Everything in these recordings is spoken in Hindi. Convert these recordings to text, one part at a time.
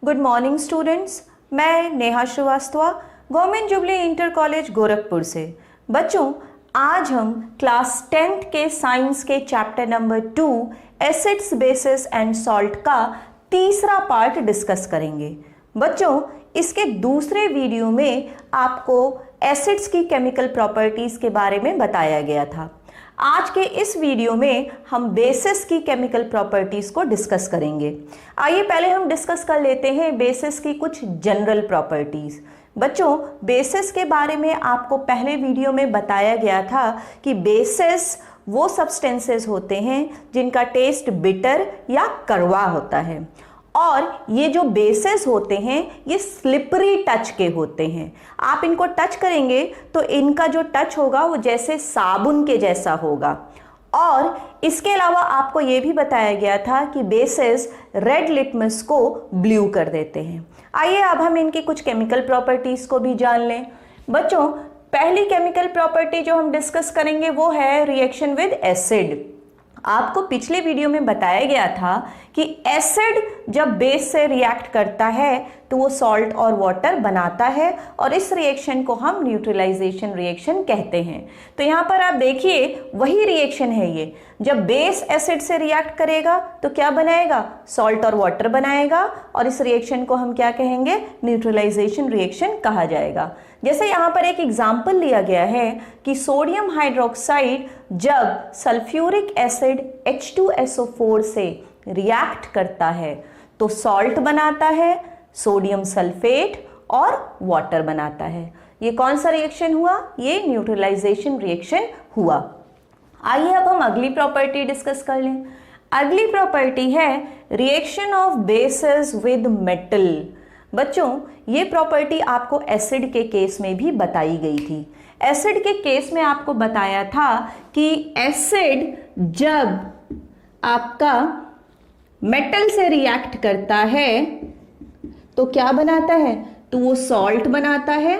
Good morning students. मैं Neha Srivastava, government jubilee inter college Gorakhpur से। बच्चों, आज हम क्लास 10th के साइंस के chapter number 2 acids, bases and salt का तीसरा पार्ट डिस्कस करेंगे। बच्चों, इसके दूसरे वीडियो में आपको एसिड्स की केमिकल प्रॉपर्टीज के बारे में बताया गया था। आज के इस वीडियो में हम बेसिस की केमिकल प्रॉपर्टीज को डिस्कस करेंगे। आइए पहले हम डिस्कस कर लेते हैं बेसिस की कुछ जनरल प्रॉपर्टीज। बच्चों, बेसिस के बारे में आपको पहले वीडियो में बताया गया था कि बेसिस वो सब्सटेंसेस होते हैं जिनका टेस्ट बिटर या कड़वा होता है, और ये जो बेसेस होते हैं ये स्लिपरी टच के होते हैं। आप इनको टच करेंगे तो इनका जो टच होगा वो जैसे साबुन के जैसा होगा। और इसके अलावा आपको ये भी बताया गया था कि बेसेस रेड लिटमस को ब्लू कर देते हैं। आइए अब हम इनकी कुछ केमिकल प्रॉपर्टीज को भी जान लें। बच्चों, पहली केमिकल प्रॉपर्टी जो हम डिस्कस करेंगे वो है रिएक्शन विद एसिड। आपको पिछले वीडियो में बताया गया था कि एसिड जब बेस से रिएक्ट करता है तो वो सॉल्ट और वाटर बनाता है, और इस रिएक्शन को हम न्यूट्रलाइजेशन रिएक्शन कहते हैं। तो यहाँ पर आप देखिए वही रिएक्शन है ये। जब बेस एसिड से रिएक्ट करेगा तो क्या बनाएगा? सॉल्ट और वाटर बनाएगा, और इस रिएक्शन को हम क्या कहेंगे? न्यूट्रलाइजेशन रिएक्शन कहा जाएगा। जैसे यहाँ पर एक एग्जाम्पल लिया गया है कि सोडियम हाइड्रोक्साइड जब सल्फ्यूरिक एसिड H2SO4 से रिएक्ट करता है तो सॉल्ट बनाता है, सोडियम सल्फेट और वाटर बनाता है। ये कौन सा रिएक्शन हुआ? ये न्यूट्रलाइजेशन रिएक्शन हुआ। आइए अब हम अगली प्रॉपर्टी डिस्कस कर लें। अगली प्रॉपर्टी है reaction of bases with metal. बच्चों, ये प्रॉपर्टी आपको एसिड के केस में भी बताई गई थी। एसिड के केस में आपको बताया था कि एसिड जब आपका मेटल से रिएक्ट करता है तो क्या बनाता है? तो वो सॉल्ट बनाता है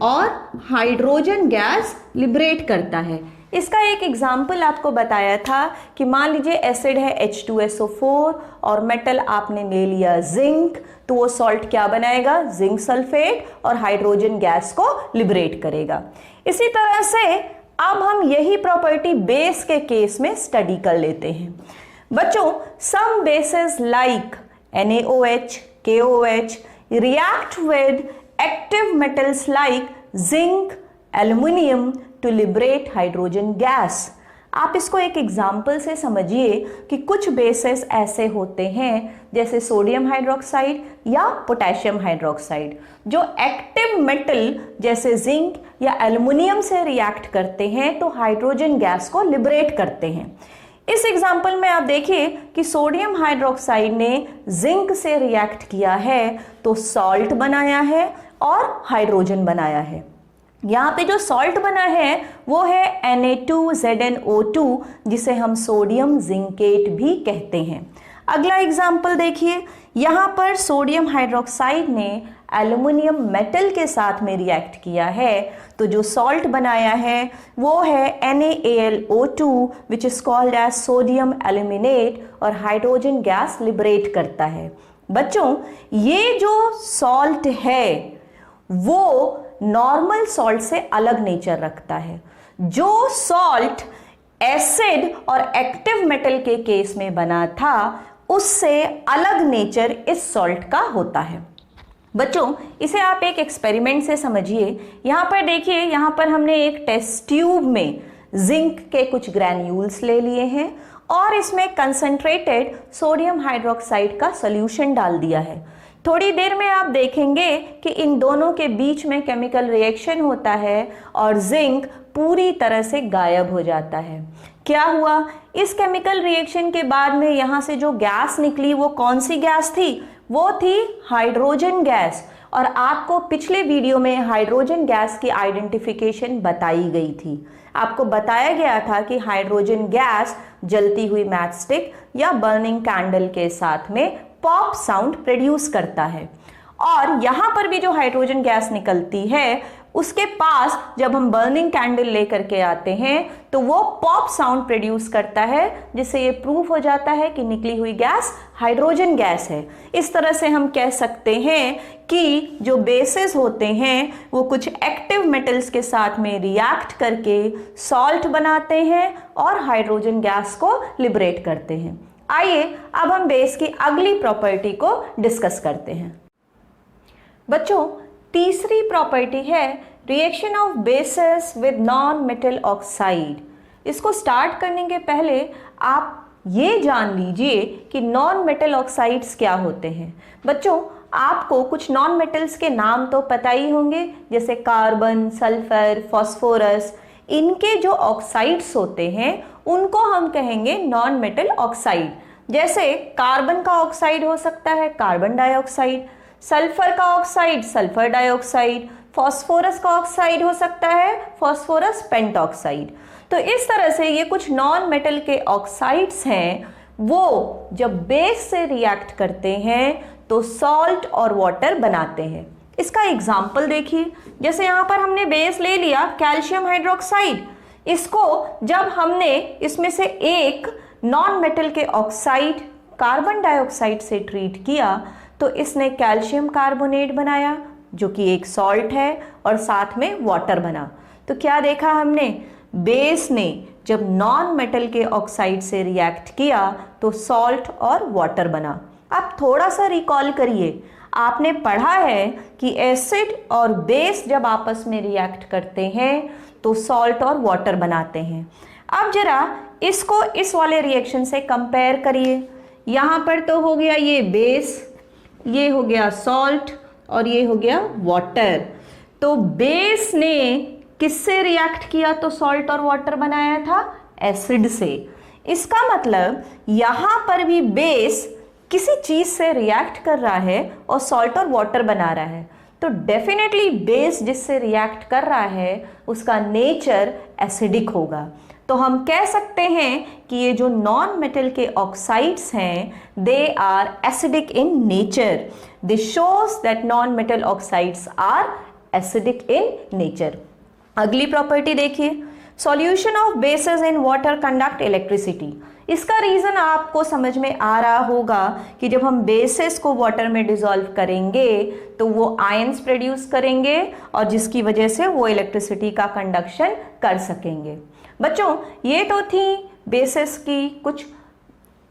और हाइड्रोजन गैस लिबरेट करता है। इसका एक एग्जाम्पल आपको बताया था कि मान लीजिए एसिड है H2SO4 और मेटल आपने ले लिया जिंक, तो वो सॉल्ट क्या बनाएगा? जिंक सल्फेट, और हाइड्रोजन गैस को लिबरेट करेगा। इसी तरह से अब हम यही प्रॉपर्टी बेस के केस में स्टडी कर लेते हैं। बच्चों, some bases like NaOH, KOH react with active metals like zinc, aluminium to liberate hydrogen gas। आप इसको एक एग्जाम्पल से समझिए कि कुछ बेसेस ऐसे होते हैं जैसे सोडियम हाइड्रोक्साइड या पोटेशियम हाइड्रोक्साइड जो एक्टिव मेटल जैसे जिंक या एल्युमिनियम से रिएक्ट करते हैं तो हाइड्रोजन गैस को लिबरेट करते हैं। इस एग्जाम्पल में आप देखिए कि सोडियम हाइड्रोक्साइड ने जिंक से रिएक्ट किया है तो सॉल्ट बनाया है और हाइड्रोजन बनाया है। यहाँ पे जो सॉल्ट बना है वो है Na2ZnO2, जिसे हम सोडियम जिंकेट भी कहते हैं। अगला एग्जाम्पल देखिए, यहाँ पर सोडियम हाइड्रोक्साइड ने एल्युमिनियम मेटल के साथ में रिएक्ट किया है तो जो सॉल्ट बनाया है वो है NaAlO2 which is called as sodium aluminate, और हाइड्रोजन गैस लिबरेट करता है। बच्चों, ये जो सॉल्ट है वो नॉर्मल सॉल्ट से अलग नेचर रखता है। जो सॉल्ट एसिड और एक्टिव मेटल के केस में बना था उससे अलग नेचर इस सॉल्ट का होता है। बच्चों, इसे आप एक एक्सपेरिमेंट से समझिए। यहाँ पर देखिए, यहाँ पर हमने एक टेस्ट ट्यूब में जिंक के कुछ ग्रैन्यूल्स ले लिए हैं और इसमें कंसंट्रेटेड सोडियम हाइड्रोक्साइड का सॉल्यूशन डाल दिया है। थोड़ी देर में आप देखेंगे कि इन दोनों के बीच में केमिकल रिएक्शन होता है और जिंक पूरी तरह से गायब हो जाता है। क्या हुआ? इस केमिकल रिएक्शन के बाद में यहाँ से जो गैस निकली वो कौन सी गैस थी? वो थी हाइड्रोजन गैस। और आपको पिछले वीडियो में हाइड्रोजन गैस की आइडेंटिफिकेशन बताई गई थी। आपको बताया गया था कि हाइड्रोजन गैस जलती हुई मैचस्टिक या बर्निंग कैंडल के साथ में पॉप साउंड प्रोड्यूस करता है, और यहाँ पर भी जो हाइड्रोजन गैस निकलती है उसके पास जब हम बर्निंग कैंडल लेकर के आते हैं तो वो पॉप साउंड प्रोड्यूस करता है, जिससे ये प्रूफ हो जाता है कि निकली हुई गैस हाइड्रोजन गैस है। इस तरह से हम कह सकते हैं कि जो बेसेस होते हैं वो कुछ एक्टिव मेटल्स के साथ में रिएक्ट करके सॉल्ट बनाते हैं और हाइड्रोजन गैस को लिबरेट करते हैं। आइए अब हम बेस की अगली प्रॉपर्टी को डिस्कस करते हैं। बच्चों, तीसरी प्रॉपर्टी है reaction of bases with non metal oxide. इसको स्टार्ट करने के पहले आप ये जान लीजिए कि नॉन मेटल ऑक्साइड्स क्या होते हैं। बच्चों, आपको कुछ नॉन मेटल्स के नाम तो पता ही होंगे, जैसे कार्बन, सल्फर, फास्फोरस। इनके जो ऑक्साइड्स होते हैं उनको हम कहेंगे नॉन मेटल ऑक्साइड। जैसे कार्बन का ऑक्साइड हो सकता है कार्बन डाइऑक्साइड, सल्फर का ऑक्साइड सल्फर डाइऑक्साइड, फास्फोरस का ऑक्साइड हो सकता है फास्फोरस पेंटॉक्साइड। तो इस तरह से ये कुछ नॉन मेटल के ऑक्साइड्स हैं, वो जब बेस से रिएक्ट करते हैं तो सॉल्ट और वाटर बनाते हैं। इसका एग्जाम्पल देखिए, जैसे यहाँ पर हमने बेस ले लिया कैल्शियम हाइड्रोक्साइड। इसको जब हमने इसमें से एक नॉन मेटल के ऑक्साइड कार्बन डाइऑक्साइड से ट्रीट किया तो इसने कैल्शियम कार्बोनेट बनाया, जो कि एक सॉल्ट है, और साथ में वाटर बना। तो क्या देखा हमने, बेस ने जब नॉन मेटल के ऑक्साइड से रिएक्ट किया तो सॉल्ट और वाटर बना। आप थोड़ा सा रिकॉल करिए, आपने पढ़ा है कि एसिड और बेस जब आपस में रिएक्ट करते हैं तो सॉल्ट और वाटर बनाते हैं। अब जरा इसको इस वाले रिएक्शन से कंपेयर करिए। यहाँ पर तो हो गया ये बेस, ये हो गया सॉल्ट और ये हो गया वाटर। तो बेस ने किससे रिएक्ट किया तो सॉल्ट और वाटर बनाया था, एसिड से। इसका मतलब यहाँ पर भी बेस किसी चीज से रिएक्ट कर रहा है और सॉल्ट और वाटर बना रहा है। तो डेफिनेटली बेस जिससे रिएक्ट कर रहा है उसका नेचर एसिडिक होगा। तो हम कह सकते हैं कि ये जो नॉन मेटल के ऑक्साइड्स हैं they are acidic in nature. This shows that non metal oxides are acidic in nature. अगली प्रॉपर्टी देखिए, solution of bases in water conduct electricity. इसका रीजन आपको समझ में आ रहा होगा कि जब हम बेसेस को वाटर में डिसॉल्व करेंगे तो वो आयंस प्रोड्यूस करेंगे और जिसकी वजह से वो इलेक्ट्रिसिटी का कंडक्शन कर सकेंगे। बच्चों, ये तो थी बेसेस की कुछ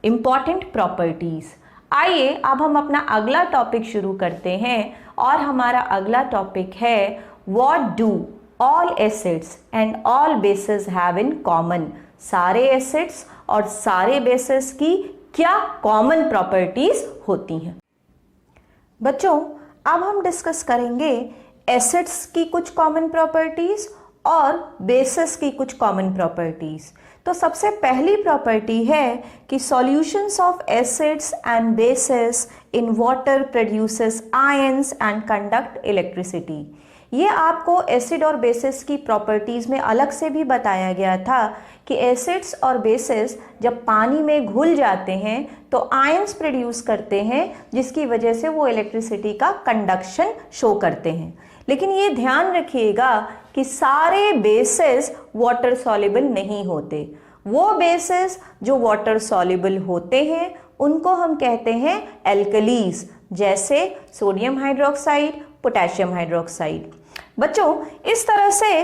इंपॉर्टेंट प्रॉपर्टीज। आइए अब हम अपना अगला टॉपिक शुरू करते हैं और हमारा अगला टॉपिक है what do all acids and all bases have in common. सारे एसिड्स और सारे बेसेस की क्या कॉमन प्रॉपर्टीज होती हैं। बच्चों, अब हम डिस्कस करेंगे एसिड्स की कुछ कॉमन प्रॉपर्टीज और बेसेस की कुछ कॉमन प्रॉपर्टीज। तो सबसे पहली प्रॉपर्टी है कि solutions of acids and bases in water produces ions and conduct electricity. ये आपको एसिड और बेसिस की प्रॉपर्टीज़ में अलग से भी बताया गया था कि एसिड्स और बेसिस जब पानी में घुल जाते हैं तो आयंस प्रोड्यूस करते हैं, जिसकी वजह से वो इलेक्ट्रिसिटी का कंडक्शन शो करते हैं। लेकिन ये ध्यान रखिएगा कि सारे बेसिस वाटर सॉल्युबल नहीं होते। वो बेसिस जो वाटर सॉल्युबल होते हैं उनको हम कहते हैं एल्कलीज, जैसे सोडियम हाइड्रोक्साइड, पोटेशियम हाइड्रोक्साइड। बच्चों, इस तरह से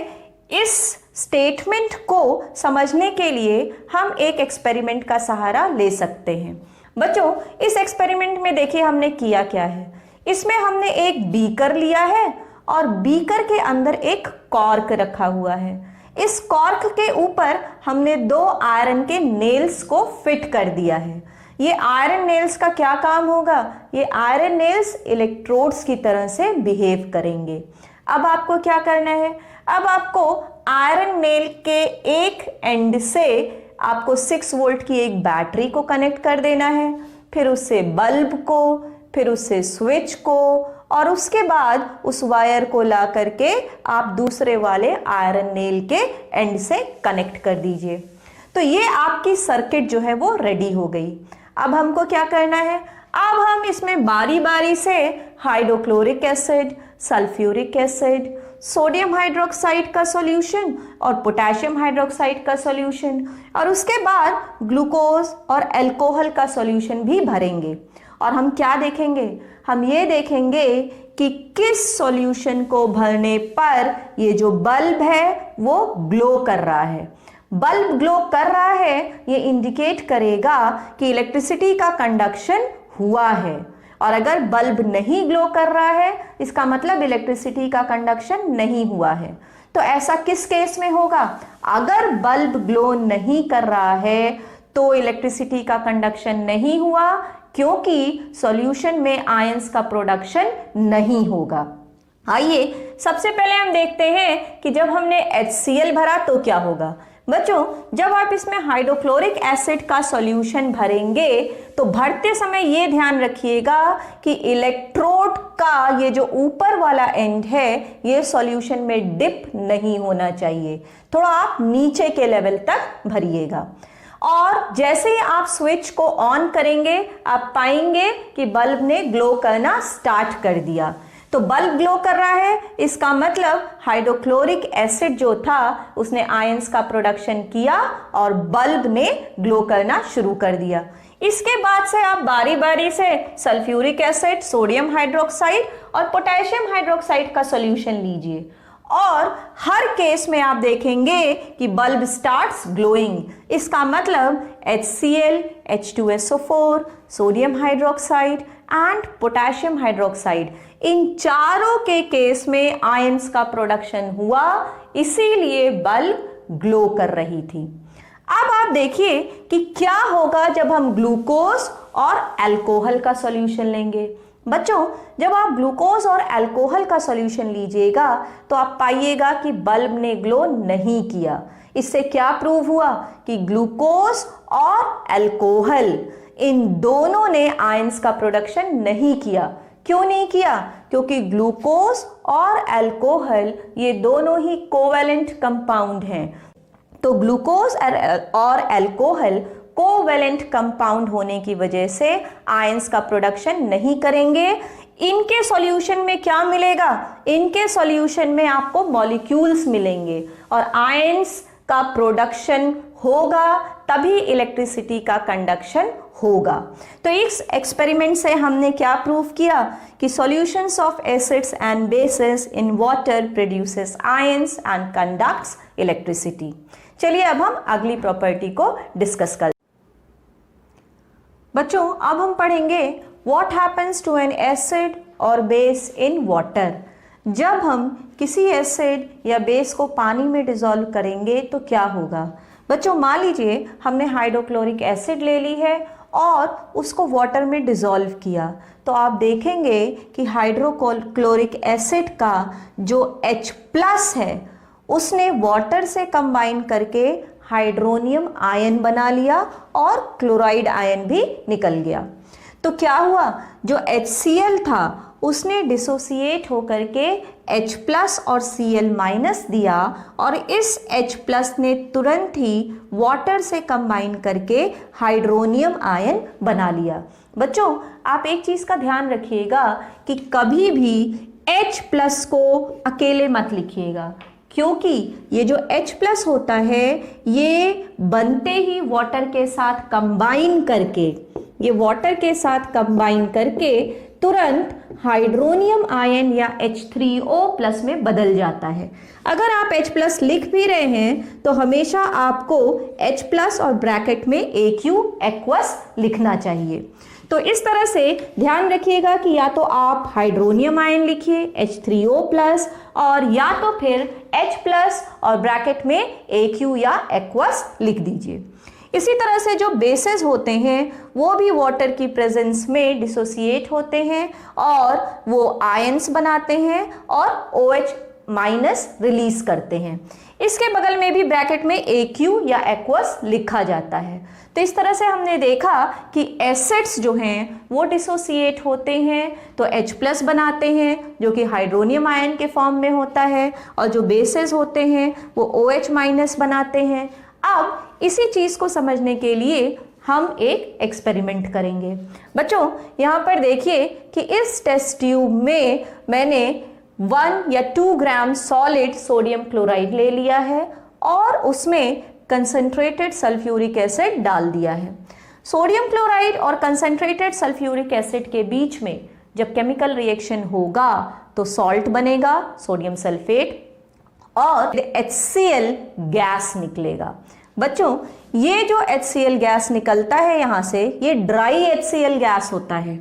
इस स्टेटमेंट को समझने के लिए हम एक एक्सपेरिमेंट का सहारा ले सकते हैं। बच्चों, इस एक्सपेरिमेंट में देखिए हमने किया क्या है। इसमें हमने एक बीकर लिया है और बीकर के अंदर एक कॉर्क रखा हुआ है। इस कॉर्क के ऊपर हमने 2 आयरन के नेल्स को फिट कर दिया है। ये आयरन नेल्स का क्या काम होगा, ये आयरन नेल्स इलेक्ट्रोड्स की तरह से बिहेव करेंगे। अब आपको क्या करना है, अब आपको आयरन नेल के एक एंड से आपको 6 वोल्ट की एक बैटरी को कनेक्ट कर देना है, फिर उससे बल्ब को, फिर उससे स्विच को, और उसके बाद उस वायर को ला करके आप दूसरे वाले आयरन नेल के एंड से कनेक्ट कर दीजिए। तो ये आपकी सर्किट जो है वो रेडी हो गई। अब हमको क्या करना है, अब हम इसमें बारी बारी से hydrochloric acid, sulphuric acid, sodium hydroxide का सॉल्यूशन और पोटेशियम हाइड्रोक्साइड का सॉल्यूशन, और उसके बाद ग्लूकोज और अल्कोहल का सॉल्यूशन भी भरेंगे। और हम क्या देखेंगे? हम ये देखेंगे कि किस सॉल्यूशन को भरने पर ये जो बल्ब है वो ग्लो कर रहा है। बल्ब ग्लो कर रहा है, ये इंडिकेट करेगा कि इलेक्ट्रिसिटी का कंडक्शन हुआ है, और अगर बल्ब नहीं ग्लो कर रहा है इसका मतलब इलेक्ट्रिसिटी का कंडक्शन नहीं हुआ है। तो ऐसा किस केस में होगा? अगर बल्ब ग्लो नहीं कर रहा है तो इलेक्ट्रिसिटी का कंडक्शन नहीं हुआ, क्योंकि सॉल्यूशन में आयंस का प्रोडक्शन नहीं होगा। आइए सबसे पहले हम देखते हैं कि जब हमने HCl भरा तो क्या होगा। बच्चों, जब आप इसमें हाइड्रोक्लोरिक एसिड का सॉल्यूशन भरेंगे तो भरते समय ये ध्यान रखिएगा कि इलेक्ट्रोड का ये जो ऊपर वाला एंड है ये सॉल्यूशन में डिप नहीं होना चाहिए, थोड़ा आप नीचे के लेवल तक भरिएगा। और जैसे ही आप स्विच को ऑन करेंगे आप पाएंगे कि बल्ब ने ग्लो करना स्टार्ट कर दिया। तो बल्ब ग्लो कर रहा है, इसका मतलब हाइड्रोक्लोरिक एसिड जो था उसने आयंस का प्रोडक्शन किया और बल्ब ने ग्लो करना शुरू कर दिया। इसके बाद से आप बारी बारी से सल्फ्यूरिक एसिड, सोडियम हाइड्रोक्साइड और पोटेशियम हाइड्रोक्साइड का सॉल्यूशन लीजिए, और हर केस में आप देखेंगे कि बल्ब स्टार्ट्स ग्लोइंग। इसका मतलब HCl, H2SO4, sodium hydroxide and potassium hydroxide, इन चारों के केस में आयंस का प्रोडक्शन हुआ, इसीलिए बल्ब ग्लो कर रही थी। अब आप देखिए कि क्या होगा जब हम ग्लूकोज और अल्कोहल का सॉल्यूशन लेंगे। बच्चों, जब आप ग्लूकोज और अल्कोहल का सॉल्यूशन लीजिएगा तो आप पाइएगा कि बल्ब ने ग्लो नहीं किया। इससे क्या प्रूव हुआ कि ग्लूकोज और अल्कोहल इन दोनों ने आयंस का प्रोडक्शन नहीं किया। क्यों नहीं किया? क्योंकि ग्लूकोज और अल्कोहल ये दोनों ही कोवैलेंट कंपाउंड हैं। तो ग्लूकोज और अल्कोहल कोवैलेंट कंपाउंड होने की वजह से आयंस का प्रोडक्शन नहीं करेंगे। इनके सॉल्यूशन में क्या मिलेगा? इनके सॉल्यूशन में आपको मॉलिक्यूल्स मिलेंगे और आयंस का प्रोडक्शन होगा, तभी इलेक्ट्रिसिटी का कंडक्शन होगा। तो इस एक्सपेरिमेंट से हमने क्या प्रूव किया कि solutions of acids and bases in water produces ions and conducts electricity. चलिए अब हम अगली प्रॉपर्टी को डिस्कस करते हैं। बच्चों, अब हम पढ़ेंगे what happens to an acid और बेस इन वाटर। जब हम किसी एसिड या बेस को पानी में डिसॉल्व करेंगे तो क्या होगा। बच्चों, मान लीजिए हमने हाइड्रोक्लोरिक एसिड ले ली है और उसको वाटर में डिसॉल्व किया, तो आप देखेंगे कि हाइड्रोक्लोरिक एसिड का जो H+ है उसने वाटर से कंबाइन करके हाइड्रोनियम आयन बना लिया और क्लोराइड आयन भी निकल गया। तो क्या हुआ, जो HCl था उसने डिसोसिएट होकर के H+ और Cl- दिया और इस H+ ने तुरंत ही वाटर से कंबाइन करके हाइड्रोनियम आयन बना लिया। बच्चों, आप एक चीज़ का ध्यान रखिएगा कि कभी भी H+ को अकेले मत लिखिएगा, क्योंकि ये जो H+ होता है ये बनते ही वाटर के साथ कंबाइन करके, ये वाटर के साथ कंबाइन करके तुरंत हाइड्रोनियम आयन या H3O+ में बदल जाता है। अगर आप H+ लिख भी रहे हैं तो हमेशा आपको H+ और ब्रैकेट में AQ एक्वस लिखना चाहिए। तो इस तरह से ध्यान रखिएगा कि या तो आप हाइड्रोनियम आयन लिखिए H3O+, और या तो फिर H+ और ब्रैकेट में AQ या एक्वस लिख दीजिए। इसी तरह से जो बेसेस होते हैं वो भी वाटर की प्रेजेंस में डिसोसिएट होते हैं और वो आयंस बनाते हैं और OH- रिलीज करते हैं। इसके बगल में भी ब्रैकेट में AQ या एक्वस लिखा जाता है। तो इस तरह से हमने देखा कि एसिड्स जो हैं वो डिसोसिएट होते हैं तो H+ बनाते हैं जो कि हाइड्रोनियम आयन के फॉर्म में होता है, और जो बेसेस होते हैं वो OH- बनाते हैं। अब इसी चीज़ को समझने के लिए हम एक एक्सपेरिमेंट करेंगे। बच्चों, यहाँ पर देखिए कि इस टेस्ट ट्यूब में मैंने 1 या 2 ग्राम सॉलिड सोडियम क्लोराइड ले लिया है और उसमें कंसंट्रेटेड सल्फ्यूरिक एसिड डाल दिया है। सोडियम क्लोराइड और कंसंट्रेटेड सल्फ्यूरिक एसिड के बीच में जब केमिकल रिएक्शन होगा तो सॉल्ट बनेगा, सोडियम सल्फेट, और HCl गैस निकलेगा। बच्चों, ये जो HCl गैस निकलता है यहां से, ये ड्राई HCl गैस होता है।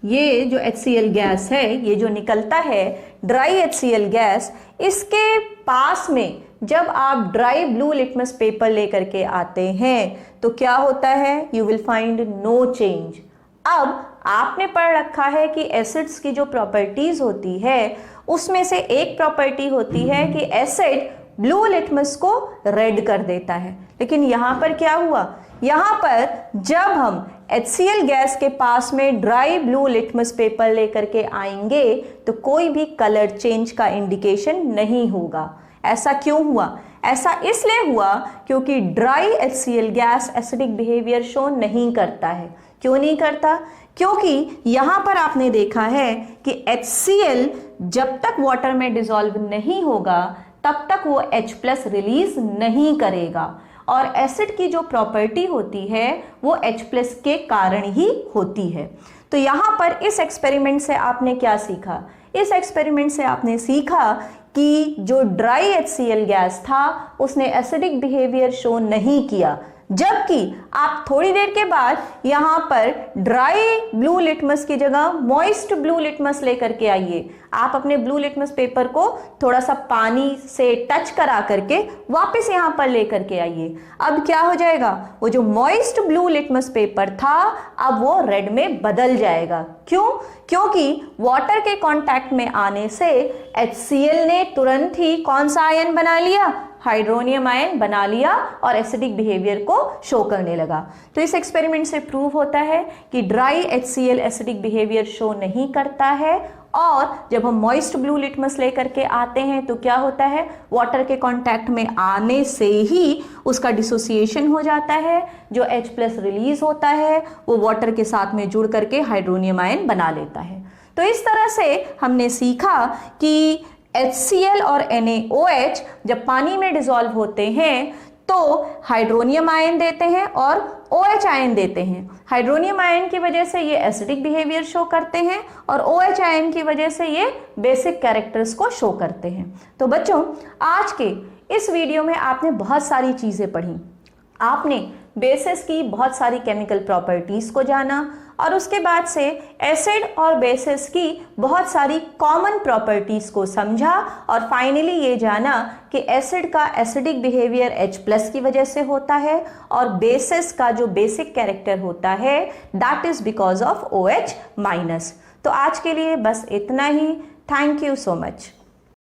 ये जो HCl गैस है, ये जो निकलता है ड्राई HCl गैस, इसके पास में जब आप ड्राई ब्लू लिटमस पेपर लेकर के आते हैं तो क्या होता है? You will find no change. अब आपने पढ़ रखा है कि एसिड्स की जो प्रॉपर्टीज होती है उसमें से एक प्रॉपर्टी होती है कि एसिड ब्लू लिटमस को रेड कर देता है। लेकिन यहां पर क्या हुआ? यहां पर जब हम HCl गैस के पास में ड्राई ब्लू लिटमस पेपर लेकर के आएंगे तो कोई भी कलर चेंज का इंडिकेशन नहीं होगा। ऐसा क्यों हुआ? ऐसा इसलिए हुआ क्योंकि dry HCl gas acidic behaviour show नहीं करता है। क्यों नहीं करता? क्योंकि यहां पर आपने देखा है कि HCl जब तक वाटर में डिसॉल्व नहीं होगा तब तक वो H+ रिलीज नहीं करेगा, और एसिड की जो प्रॉपर्टी होती है वो H+ के कारण ही होती है। तो यहां पर इस एक्सपेरिमेंट से आपने क्या सीखा? इस एक्सपेरिमेंट से आपने सीखा कि जो ड्राई HCl गैस था उसने एसिडिक बिहेवियर शो नहीं किया, जबकि आप थोड़ी देर के बाद यहाँ पर ड्राई ब्लू लिटमस की जगह मॉइस्ट ब्लू लिटमस लेकर के आइए। आप अपने ब्लू लिटमस पेपर को थोड़ा सा पानी से टच करा करके वापस यहाँ पर लेकर के आइए। अब क्या हो जाएगा? वो जो मॉइस्ट ब्लू लिटमस पेपर था अब वो रेड में बदल जाएगा। क्यों? क्योंकि वाटर के कांटेक्ट में आने से HCl ने तुरंत ही कौन सा आयन बना लिया? हाइड्रोनियम आयन बना लिया और एसिडिक बिहेवियर को शो करने लगा। तो इस एक्सपेरिमेंट से प्रूव होता है कि dry HCl acidic behaviour show नहीं करता है, और जब हम मॉइस्ट ब्लू लिटमस लेकर के आते हैं तो क्या होता है? वाटर के कांटेक्ट में आने से ही उसका डिसोसिएशन हो जाता है। जो H+ रिलीज होता है वो वाटर के साथ में जुड़ करके हाइड्रोनियम आयन बना लेता है। तो इस तरह से हमने सीखा कि HCl और NaOH जब पानी में डिसॉल्व होते हैं तो हाइड्रोनियम आयन देते हैं और OH आयन देते हैं। हाइड्रोनियम आयन की वजह से ये एसिडिक बिहेवियर शो करते हैं और OH आयन की वजह से ये बेसिक कैरेक्टर्स को शो करते हैं। तो बच्चों, आज के इस वीडियो में आपने बहुत सारी चीज़ें पढ़ी। आपने बेसिस की बहुत सारी केमिकल प्रॉपर्टीज को जाना और उसके बाद से एसिड और बेसिस की बहुत सारी कॉमन प्रॉपर्टीज को समझा, और फाइनली ये जाना कि एसिड का एसिडिक बिहेवियर H+ की वजह से होता है और बेसिस का जो बेसिक कैरेक्टर होता है that is because of OH-। तो आज के लिए बस इतना ही। Thank you so much.